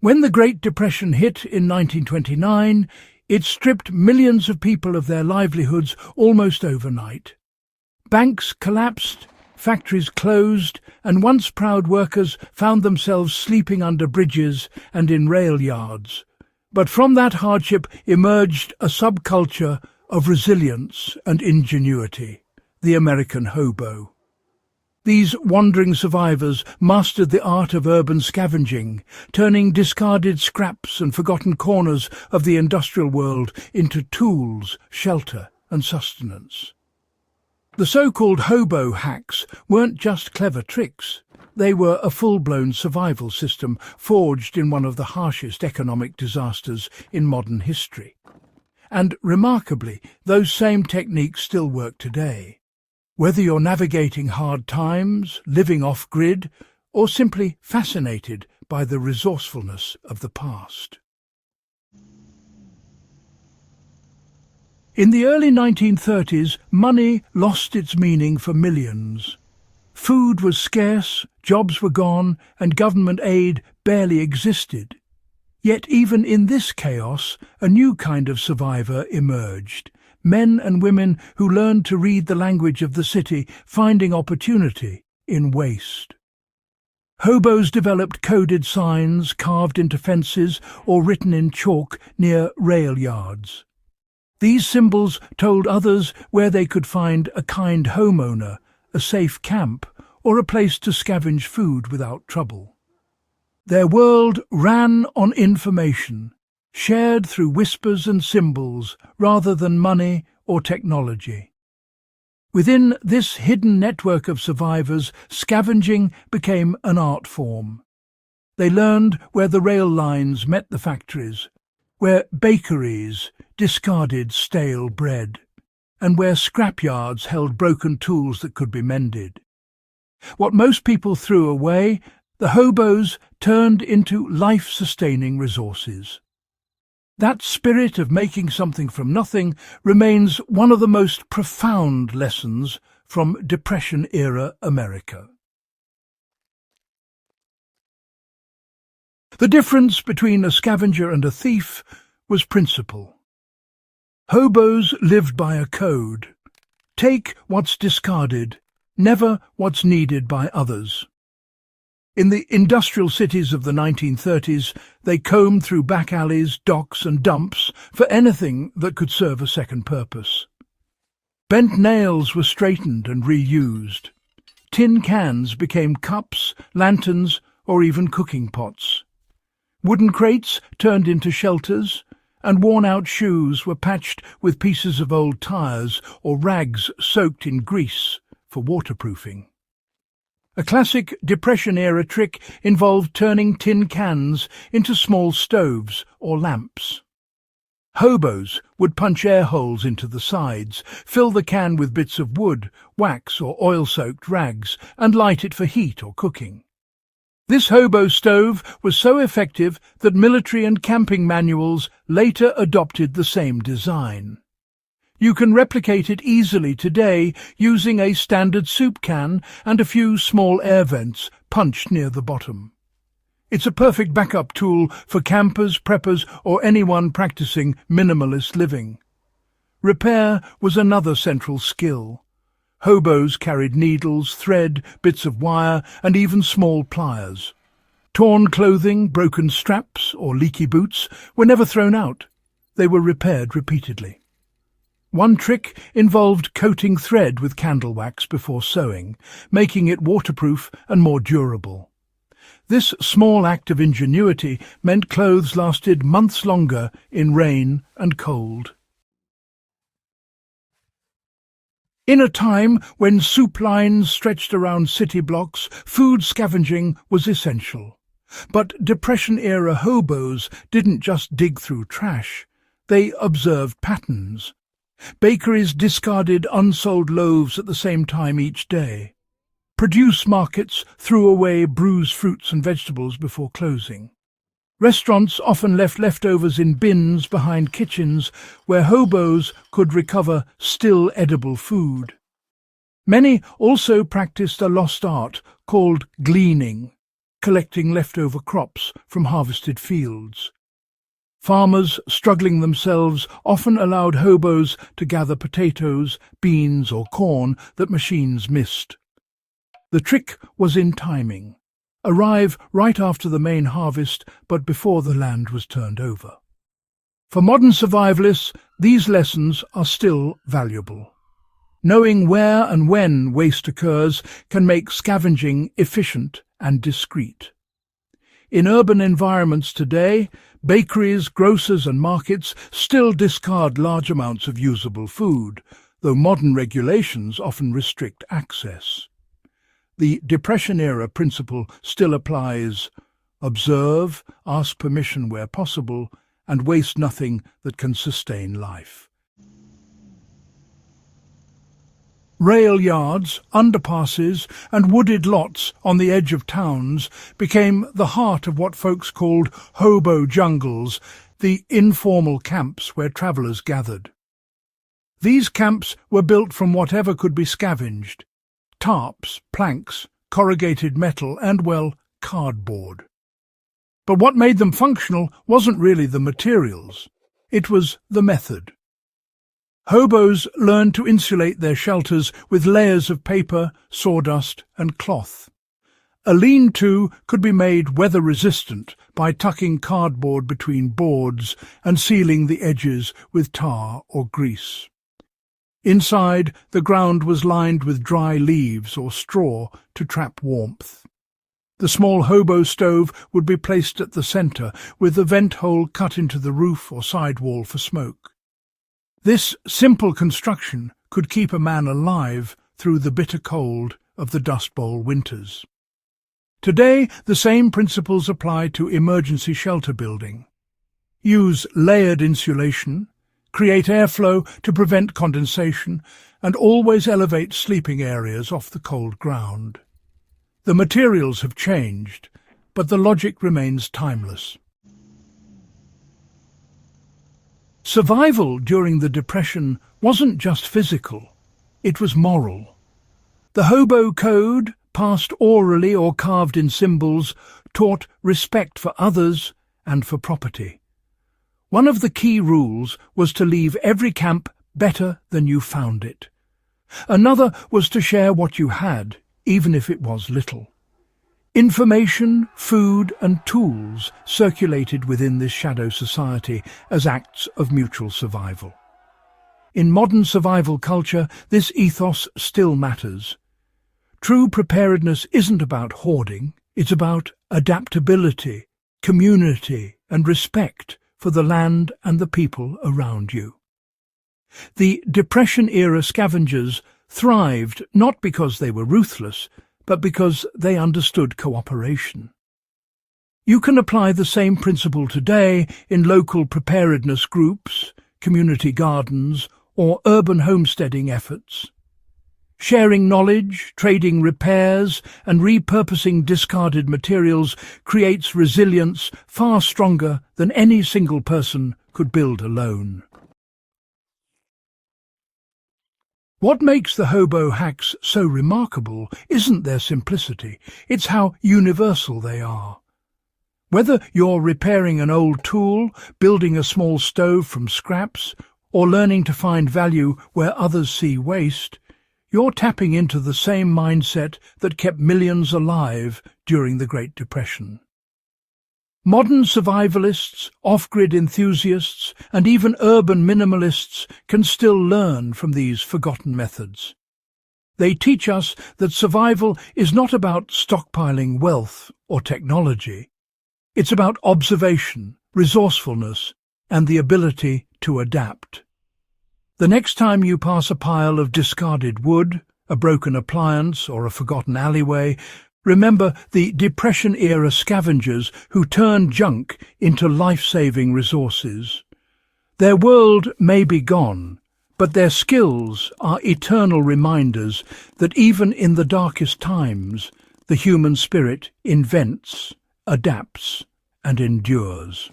When the Great Depression hit in 1929, it stripped millions of people of their livelihoods almost overnight. Banks collapsed, factories closed, and once proud workers found themselves sleeping under bridges and in rail yards. But from that hardship emerged a subculture of resilience and ingenuity, the American hobo. These wandering survivors mastered the art of urban scavenging, turning discarded scraps and forgotten corners of the industrial world into tools, shelter, and sustenance. The so-called hobo hacks weren't just clever tricks. They were a full-blown survival system forged in one of the harshest economic disasters in modern history. And remarkably, those same techniques still work today. Whether you're navigating hard times, living off-grid, or simply fascinated by the resourcefulness of the past. In the early 1930s, money lost its meaning for millions. Food was scarce, jobs were gone, and government aid barely existed. Yet even in this chaos, a new kind of survivor emerged. Men and women who learned to read the language of the city, finding opportunity in waste. Hobos developed coded signs carved into fences or written in chalk near rail yards. These symbols told others where they could find a kind homeowner, a safe camp, or a place to scavenge food without trouble. Their world ran on information, shared through whispers and symbols rather than money or technology. Within this hidden network of survivors, scavenging became an art form. They learned where the rail lines met the factories, where bakeries discarded stale bread, and where scrapyards held broken tools that could be mended. What most people threw away, the hobos turned into life-sustaining resources. That spirit of making something from nothing remains one of the most profound lessons from Depression-era America. The difference between a scavenger and a thief was principle. Hobos lived by a code. Take what's discarded, never what's needed by others. In the industrial cities of the 1930s, they combed through back alleys, docks and dumps for anything that could serve a second purpose. Bent nails were straightened and reused. Tin cans became cups, lanterns, or even cooking pots. Wooden crates turned into shelters, and worn-out shoes were patched with pieces of old tires or rags soaked in grease for waterproofing. A classic Depression-era trick involved turning tin cans into small stoves or lamps. Hobos would punch air holes into the sides, fill the can with bits of wood, wax or oil-soaked rags, and light it for heat or cooking. This hobo stove was so effective that military and camping manuals later adopted the same design. You can replicate it easily today using a standard soup can and a few small air vents punched near the bottom. It's a perfect backup tool for campers, preppers, or anyone practicing minimalist living. Repair was another central skill. Hobos carried needles, thread, bits of wire, and even small pliers. Torn clothing, broken straps, or leaky boots were never thrown out. They were repaired repeatedly. One trick involved coating thread with candle wax before sewing, making it waterproof and more durable. This small act of ingenuity meant clothes lasted months longer in rain and cold. In a time when soup lines stretched around city blocks, food scavenging was essential. But Depression-era hobos didn't just dig through trash. They observed patterns. Bakeries discarded unsold loaves at the same time each day. Produce markets threw away bruised fruits and vegetables before closing. Restaurants often left leftovers in bins behind kitchens where hobos could recover still edible food. Many also practiced a lost art called gleaning. collecting leftover crops from harvested fields. Farmers, struggling themselves, often allowed hobos to gather potatoes, beans or corn that machines missed. The trick was in timing. Arrive right after the main harvest, but before the land was turned over. For modern survivalists, these lessons are still valuable. Knowing where and when waste occurs can make scavenging efficient and discreet. In urban environments today, bakeries, grocers and markets still discard large amounts of usable food, though modern regulations often restrict access. The Depression-era principle still applies: observe, ask permission where possible, and waste nothing that can sustain life. Rail yards, underpasses and wooded lots on the edge of towns became the heart of what folks called hobo jungles, the informal camps where travellers gathered. These camps were built from whatever could be scavenged: tarps, planks, corrugated metal and, well, cardboard. But what made them functional wasn't really the materials. It was the method. Hobos learned to insulate their shelters with layers of paper, sawdust and cloth. A lean-to could be made weather-resistant by tucking cardboard between boards and sealing the edges with tar or grease. Inside, the ground was lined with dry leaves or straw to trap warmth. The small hobo stove would be placed at the centre, with the vent hole cut into the roof or side wall for smoke. This simple construction could keep a man alive through the bitter cold of the Dust Bowl winters. Today, the same principles apply to emergency shelter building. Use layered insulation, create airflow to prevent condensation, and always elevate sleeping areas off the cold ground. The materials have changed, but the logic remains timeless. Survival during the Depression wasn't just physical, it was moral. The Hobo Code, passed orally or carved in symbols, taught respect for others and for property. One of the key rules was to leave every camp better than you found it. Another was to share what you had, even if it was little. Information, food and tools circulated within this shadow society as acts of mutual survival. In modern survival culture, this ethos still matters. True preparedness isn't about hoarding, it's about adaptability, community and respect for the land and the people around you. The Depression-era scavengers thrived not because they were ruthless, but because they understood cooperation. You can apply the same principle today in local preparedness groups, community gardens, or urban homesteading efforts. Sharing knowledge, trading repairs, and repurposing discarded materials creates resilience far stronger than any single person could build alone. What makes the hobo hacks so remarkable isn't their simplicity, it's how universal they are. Whether you're repairing an old tool, building a small stove from scraps, or learning to find value where others see waste, you're tapping into the same mindset that kept millions alive during the Great Depression. Modern survivalists, off-grid enthusiasts, and even urban minimalists can still learn from these forgotten methods. They teach us that survival is not about stockpiling wealth or technology. It's about observation, resourcefulness, and the ability to adapt. The next time you pass a pile of discarded wood, a broken appliance, or a forgotten alleyway, remember the Depression-era scavengers who turned junk into life-saving resources. Their world may be gone, but their skills are eternal reminders that even in the darkest times, the human spirit invents, adapts, and endures.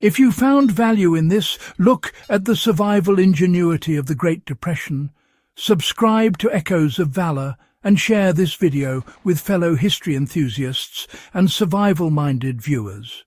If you found value in this look at the survival ingenuity of the Great Depression, subscribe to Echoes of Valor and share this video with fellow history enthusiasts and survival-minded viewers.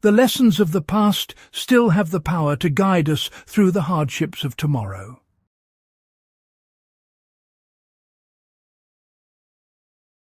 The lessons of the past still have the power to guide us through the hardships of tomorrow.